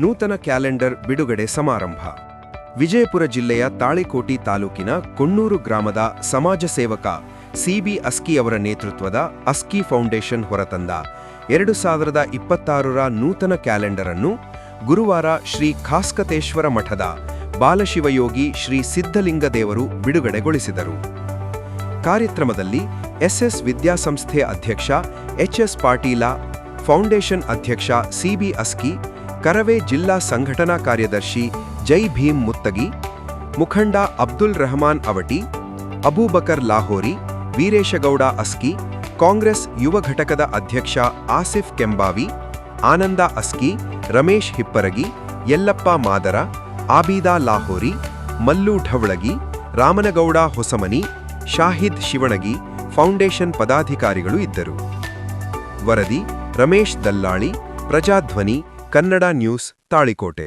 ನೂತನ ಕ್ಯಾಲೆಂಡರ್ ಬಿಡುಗಡೆ ಸಮಾರಂಭ. ವಿಜಯಪುರ ಜಿಲ್ಲೆಯ ತಾಳಿಕೋಟಿ ತಾಲೂಕಿನ ಕೊಣ್ಣೂರು ಗ್ರಾಮದ ಸಮಾಜ ಸೇವಕ ಸಿಬಿ ಅಸ್ಕಿ ಅವರ ನೇತೃತ್ವದ ಅಸ್ಕಿ ಫೌಂಡೇಶನ್ ಹೊರತಂದ 2026ರ ನೂತನ ಕ್ಯಾಲೆಂಡರ್ ಅನ್ನು ಗುರುವಾರ ಶ್ರೀ ಖಾಸ್ಕತೇಶ್ವರ ಮಠದ ಬಾಲಶಿವಯೋಗಿ ಶ್ರೀ ಸಿದ್ಧಲಿಂಗದೇವರು ಬಿಡುಗಡೆಗೊಳಿಸಿದರು. ಕಾರ್ಯಕ್ರಮದಲ್ಲಿ ಎಸ್ಎಸ್ ವಿದ್ಯಾಸಂಸ್ಥೆ ಅಧ್ಯಕ್ಷ ಎಚ್ಎಸ್ ಪಾಟೀಲ, ಫೌಂಡೇಶನ್ ಅಧ್ಯಕ್ಷ ಸಿಬಿ ಅಸ್ಕಿ, ಕರವೇ ಜಿಲ್ಲಾ ಸಂಘಟನಾ ಕಾರ್ಯದರ್ಶಿ ಜೈ ಭೀಮ್ ಮುತ್ತಗಿ, ಮುಖಂಡ ಅಬ್ದುಲ್ ರಹಮಾನ್ ಅವಟಿ, ಅಬೂಬಕರ್ ಲಾಹೋರಿ, ವೀರೇಶಗೌಡ ಅಸ್ಕಿ, ಕಾಂಗ್ರೆಸ್ ಯುವ ಘಟಕದ ಅಧ್ಯಕ್ಷ ಆಸಿಫ್ ಕೆಂಬಾವಿ, ಆನಂದ ಅಸ್ಕಿ, ರಮೇಶ್ ಹಿಪ್ಪರಗಿ, ಯಲ್ಲಪ್ಪ ಮಾದರ, ಆಬೀದಾ ಲಾಹೋರಿ, ಮಲ್ಲು ಢವಳಗಿ, ರಾಮನಗೌಡ ಹೊಸಮನಿ, ಶಾಹಿದ್ ಶಿವಣಗಿ ಫೌಂಡೇಶನ್ ಪದಾಧಿಕಾರಿಗಳು ಇದ್ದರು. ವರದಿ ರಮೇಶ್ ದಲ್ಲಾಳಿ, ಪ್ರಜಾಧ್ವನಿ, ಕನ್ನಡ ನ್ಯೂಸ್, ತಾಳಿಕೋಟೆ.